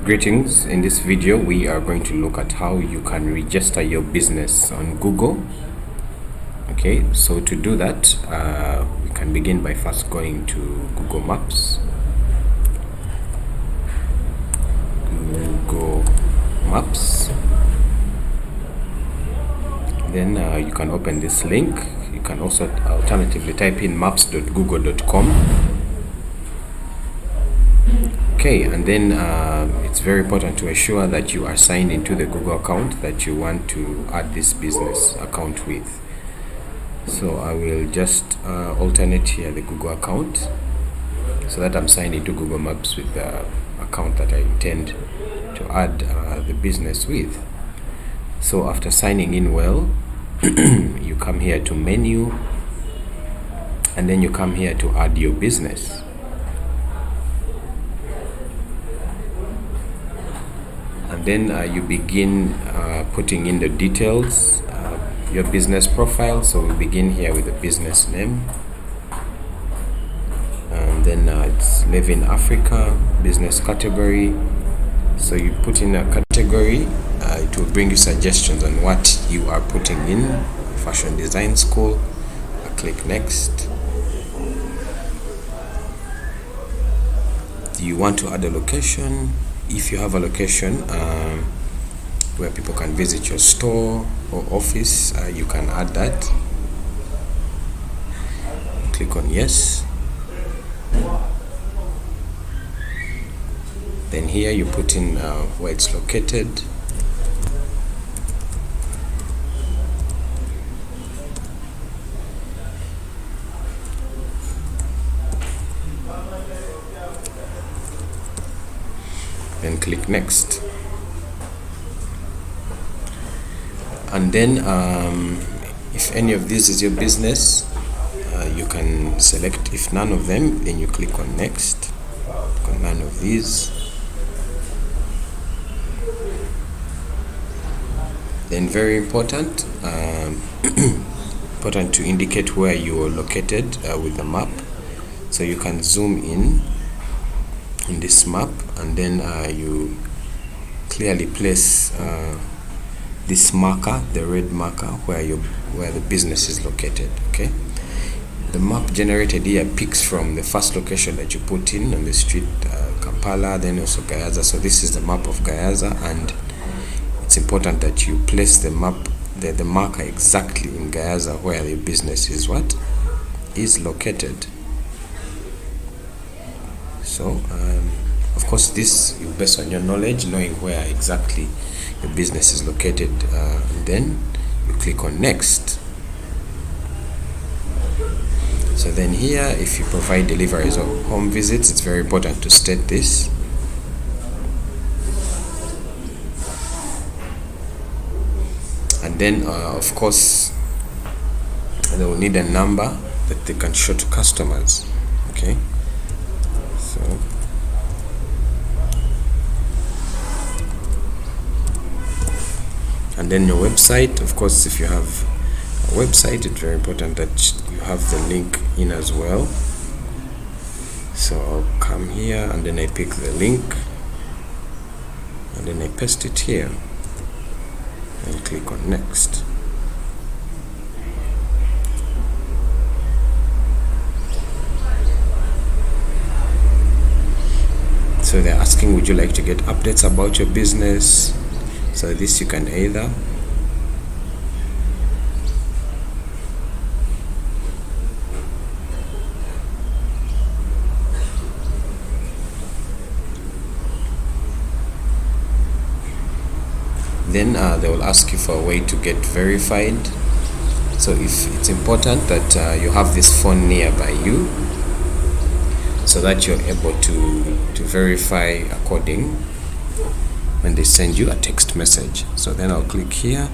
Greetings. In this video we are going to look at how you can register your business on Google. Okay, so to do that we can begin by first going to Google Maps. Then you can open this link. You can also alternatively type in maps.google.com. Okay, and then it's very important to ensure that you are signed into the Google account that you want to add this business account with. So I will just alternate here the Google account so that I'm signed into Google Maps with the account that I intend to add the business with. So after signing in well, you come here to menu, and then you come here to add your business. And then you begin putting in the details, your business profile. So we begin here with the business name, and then it's Live in Africa, business category. So you put in a category, it will bring you suggestions on what you are putting in. Fashion design school. I click next. Do you want to add a location? If you have a location where people can visit your store or office, you can add that. Click on yes. Then here you put in where it's located. Then click next. And then if any of these is your business, you can select. If none of them, then you click on next. Click on none of these. Then very important, important to indicate where you are located with the map. So you can zoom in this map, and then you clearly place this marker, the red marker, where the business is located. Okay, the map generated here picks from the first location that you put in on the street, Kampala, then also Gayaza. So this is the map of Gayaza, and it's important that you place the map, the marker exactly in Gayaza where the business is located. So of course this is based on your knowledge, knowing where exactly your business is located, and then you click on next. So then here, if you provide deliveries or home visits, it's very important to state this. And then of course they will need a number that they can show to customers. Okay, so and then your website. Of course, if you have a website, it's very important that you have the link in as well. So I'll come here, and then I pick the link, and then I paste it here and click on next. So they're asking, would you like to get updates about your business? So this you can either then they will ask you for a way to get verified. So if it's important that you have this phone nearby you, so that you're able to verify according when they send you a text message. So then I'll click here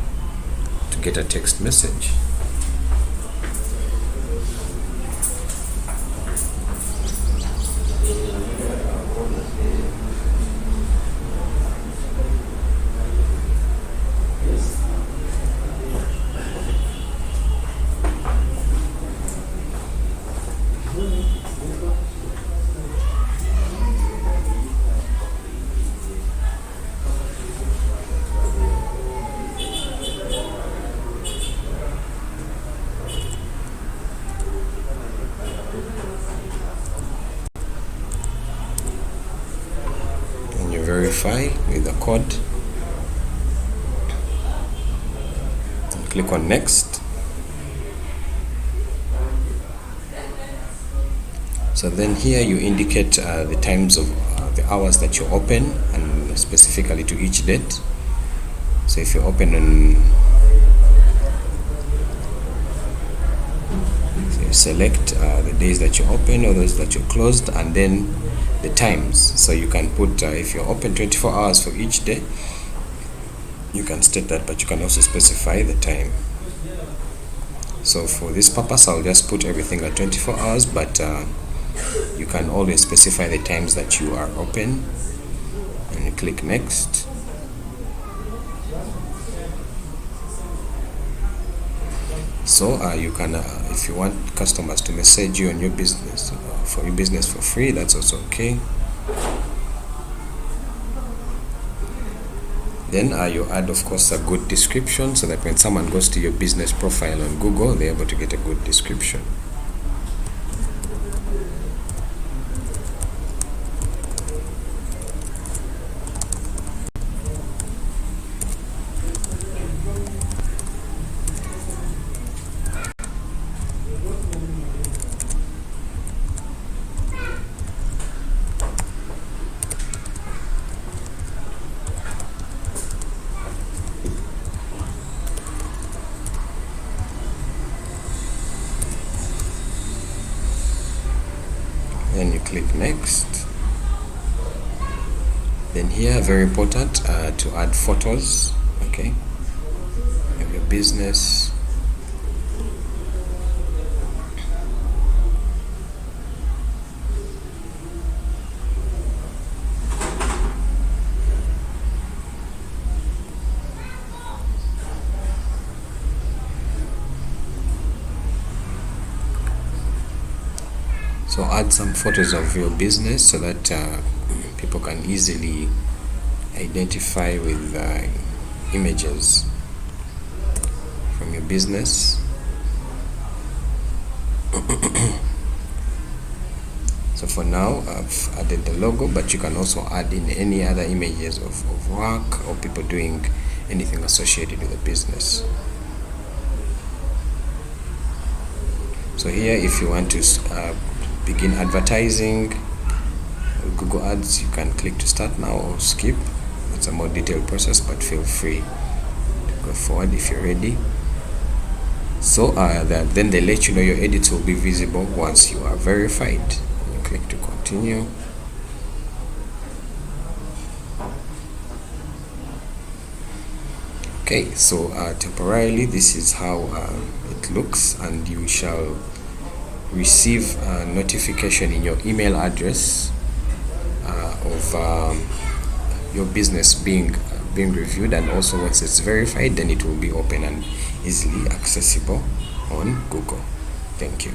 to get a text message. verify with the code and click on next. So then here you indicate the times of the hours that you open, and specifically to each date. So if you open on, so you select the days that you open or those that you closed, and then the times. So you can put if you're open 24 hours for each day, you can state that, but you can also specify the time. So for this purpose, I'll just put everything at 24 hours, but you can always specify the times that you are open, and you click next. So you can, if you want customers to message you on your business, for your business for free, that's also okay. Then you add, of course, a good description, so that when someone goes to your business profile on Google, they're able to get a good description. Then you click next. Then here, very important, to add photos, okay, of your business. So add some photos of your business so that people can easily identify with images from your business. So for now, I've added the logo, but you can also add in any other images of work or people doing anything associated with the business. So here, if you want to begin advertising with Google Ads, you can click to start now or skip. It's a more detailed process, but feel free to go forward if you're ready. So then they let you know your edits will be visible once you are verified. You click to continue. Okay, so temporarily this is how it looks, and you shall receive a notification in your email address of your business being reviewed, and also once it's verified, then it will be open and easily accessible on Google. Thank you.